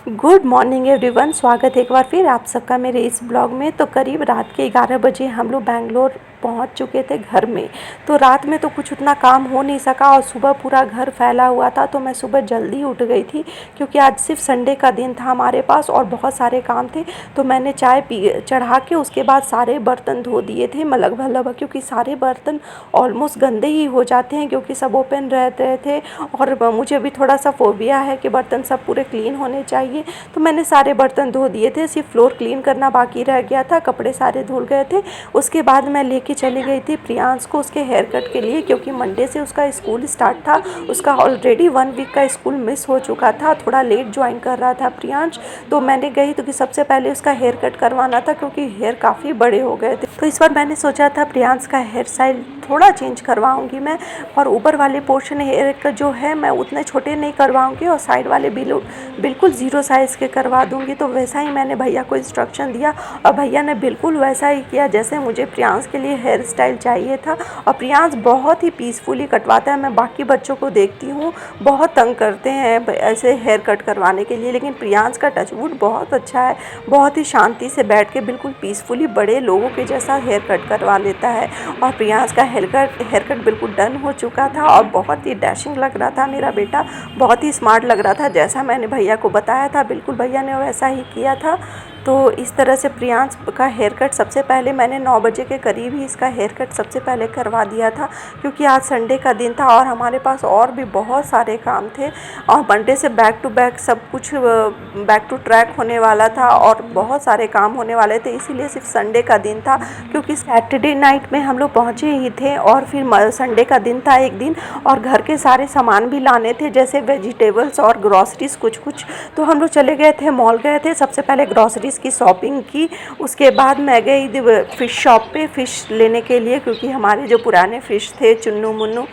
Good morning everyone. स्वागत है एक बार फिर आप सबका मेरे इस ब्लॉग में। तो करीब रात के 11 बजे हम लोग बैंगलोर पहुंच चुके थे घर में। तो रात में तो कुछ उतना काम हो नहीं सका और सुबह पूरा घर फैला हुआ था, तो मैं सुबह जल्दी उठ गई थी क्योंकि आज सिर्फ संडे का दिन था हमारे पास और बहुत सारे काम थे। तो मैंने चाय पी चढ़ा के उसके बाद सारे बर्तन धो दिए थे लगभग, क्योंकि सारे बर्तन ऑलमोस्ट गंदे ही हो जाते हैं क्योंकि सब ओपन रहते थे और मुझे भी थोड़ा सा फोबिया है कि बर्तन सब पूरे क्लीन होने चाहिए। तो मैंने सारे बर्तन धो दिए थे, सिर्फ फ्लोर क्लीन करना बाकी रह गया था, कपड़े सारे धुल गए थे। उसके बाद मैं लेके चली गई थी प्रियांश को उसके हेयर कट के लिए, क्योंकि मंडे से उसका स्कूल स्टार्ट था। उसका ऑलरेडी 1 वीक का स्कूल मिस हो चुका था, थोड़ा लेट ज्वाइन कर रहा था प्रियांश। तो मैंने गई तो कि सबसे पहले उसका हेयर कट करवाना था क्योंकि हेयर काफ़ी बड़े हो गए थे। तो इस बार मैंने सोचा था प्रियांश का हेयर स्टाइल थोड़ा चेंज करवाऊंगी मैं, और ऊपर वाले पोर्शन हेयर का जो है मैं उतने छोटे नहीं करवाऊंगी और साइड वाले बिल्कुल ज़ीरो साइज़ के करवा दूंगी। तो वैसा ही मैंने भैया को इंस्ट्रक्शन दिया और भैया ने बिल्कुल वैसा ही किया जैसे मुझे प्रियांश के लिए हेयर स्टाइल चाहिए था। और प्रियांश बहुत ही पीसफुली कटवाता है। मैं बाकी बच्चों को देखती हूँ बहुत तंग करते हैं ऐसे हेयर कट करवाने के लिए, लेकिन प्रियांश का टचवुड बहुत अच्छा है। बहुत ही शांति से बैठ के बिल्कुल पीसफुली बड़े लोगों के जैसा हेयर कट करवा लेता है। और प्रियांश का हेयर कट बिल्कुल डन हो चुका था और बहुत ही डैशिंग लग रहा था मेरा बेटा, बहुत ही स्मार्ट लग रहा था। जैसा मैंने भैया को बताया था बिल्कुल भैया ने वैसा ही किया था। तो इस तरह से प्रियांश का हेयर कट सबसे पहले मैंने 9 बजे के करीब ही इसका हेयर कट सबसे पहले करवा दिया था, क्योंकि आज संडे का दिन था और हमारे पास और भी बहुत सारे काम थे और मंडे से बैक टू बैक सब कुछ बैक टू ट्रैक होने वाला था और बहुत सारे काम होने वाले थे। इसीलिए सिर्फ संडे का दिन था, क्योंकि सैटरडे नाइट में हम लोग पहुँचे ही थे और फिर संडे का दिन था एक दिन, और घर के सारे सामान भी लाने थे जैसे वेजिटेबल्स और ग्रॉसरीज कुछ। तो हम लोग चले गए थे, मॉल गए थे, सबसे पहले ग्रॉसरीज की शॉपिंग की। उसके बाद मैं गई फ़िश शॉप पे फ़िश लेने के लिए, क्योंकि हमारे जो पुराने फ़िश थे चुन्नू मुन्नू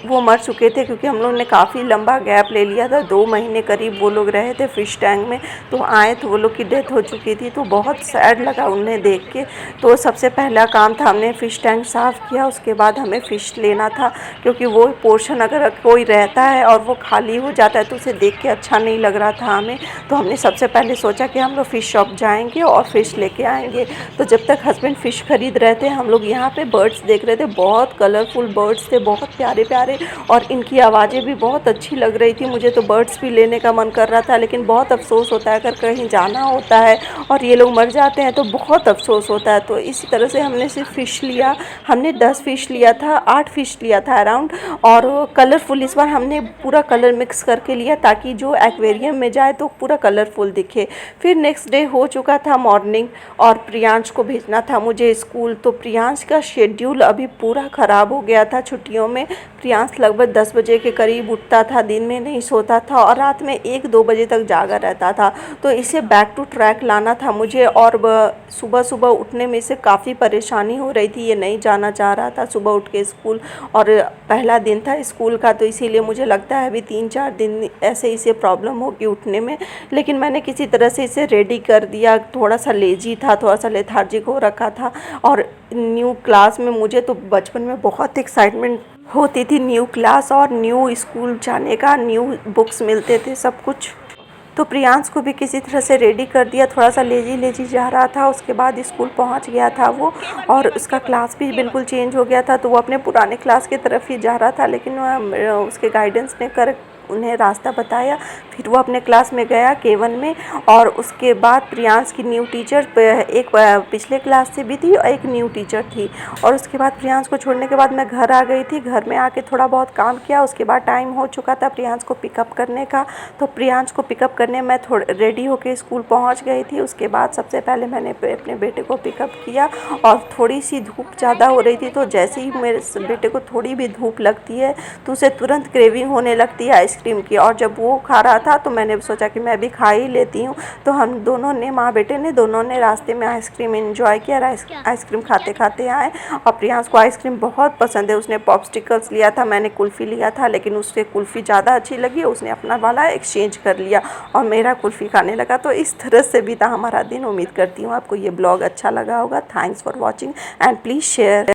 वो मर चुके थे, क्योंकि हम लोग ने काफ़ी लंबा गैप ले लिया था। 2 महीने करीब वो लोग रहे थे फ़िश टैंक में, तो आए तो वो लोग की डेथ हो चुकी थी। तो बहुत सैड लगा उन्हें देख के। तो सबसे पहला काम था हमने फ़िश टैंक साफ़ किया, उसके बाद हमें फ़िश लेना था, क्योंकि वो पोर्शन अगर कोई रहता है और वो खाली हो जाता है तो उसे देख के अच्छा नहीं लग रहा था हमें। तो हमने सबसे पहले सोचा कि हम लोग फ़िश शॉप जाएंगे और फ़िश लेके आएंगे। तो जब तक हस्बैंड फ़िश खरीद रहे थे हम लोग यहाँ पे बर्ड्स देख रहे थे। बहुत कलरफुल बर्ड्स थे, बहुत प्यारे प्यारे, और इनकी आवाज़ें भी बहुत अच्छी लग रही थी। मुझे तो बर्ड्स भी लेने का मन कर रहा था, लेकिन बहुत अफसोस होता है अगर कहीं जाना होता है और ये लोग मर जाते हैं तो बहुत अफसोस होता है। तो इसी तरह से हमने सिर्फ फ़िश लिया, हमने 10 फ़िश लिया था, 8 फ़िश लिया था अराउंड, और कलरफुल इस बार हमने पूरा कलर मिक्स करके लिया ताकि जो एक्वेरियम में जाए तो पूरा कलरफुल दिखे। फिर नेक्स्ट डे हो चुका था मॉर्निंग और प्रियांश को भेजना था मुझे स्कूल। तो प्रियांश का शेड्यूल अभी पूरा ख़राब हो गया था छुट्टियों में। प्रियांश लगभग 10 बजे के करीब उठता था, दिन में नहीं सोता था और रात में 1-2 बजे तक जागा रहता था। तो इसे बैक टू ट्रैक लाना था मुझे, और सुबह सुबह उठने में इसे काफ़ी परेशानी हो रही थी। ये नहीं जाना चाह रहा था सुबह उठ के स्कूल, और पहला दिन था स्कूल का, तो इसीलिए मुझे लगता है अभी 3-4 दिन ऐसे इसे प्रॉब्लम होगी उठने में। लेकिन मैंने किसी तरह से इसे रेडी कर दिया। थोड़ा सा लेजी था, थोड़ा सा लेथार्जिक हो रखा था, और न्यू क्लास में मुझे तो बचपन में बहुत एक्साइटमेंट होती थी, न्यू क्लास और न्यू स्कूल जाने का, न्यू बुक्स मिलते थे सब कुछ। तो प्रियांश को भी किसी तरह से रेडी कर दिया, थोड़ा सा लेजी जा रहा था। उसके बाद स्कूल पहुंच गया था वो, और उसका क्लास भी बिल्कुल चेंज हो गया था, तो वो अपने पुराने क्लास की तरफ ही जा रहा था। लेकिन उसके गाइडेंस ने उन्हें रास्ता बताया, फिर वो अपने क्लास में गया K1 में। और उसके बाद प्रियांश की न्यू टीचर एक पिछले क्लास से भी थी और एक न्यू टीचर थी। और उसके बाद प्रियांश को छोड़ने के बाद मैं घर आ गई थी। घर में आके थोड़ा बहुत काम किया, उसके बाद टाइम हो चुका था प्रियांश को पिकअप करने का। तो प्रियांश को पिकअप करने मैं रेडी होकर स्कूल पहुँच गई थी। उसके बाद सबसे पहले मैंने अपने बेटे को पिकअप किया, और थोड़ी सी धूप ज़्यादा हो रही थी, तो जैसे ही मेरे बेटे को थोड़ी भी धूप लगती है तो उसे तुरंत क्रेविंग होने लगती है आइसक्रीम की। और जब वो खा रहा था तो मैंने सोचा कि मैं भी खा ही लेती हूँ। तो हम दोनों ने, माँ बेटे ने, दोनों ने रास्ते में आइसक्रीम एंजॉय किया। आइसक्रीम खाते खाते आए, और प्रियांश को आइसक्रीम बहुत पसंद है। उसने पॉप्सिकल्स लिया था, मैंने कुल्फ़ी लिया था, लेकिन उससे कुल्फ़ी ज़्यादा अच्छी लगी, उसने अपना वाला एक्सचेंज कर लिया और मेरा कुल्फ़ी खाने लगा। तो इस तरह से बीता हमारा दिन। उम्मीद करती हूँ आपको ये ब्लॉग अच्छा लगा होगा। Thanks for watching and please share.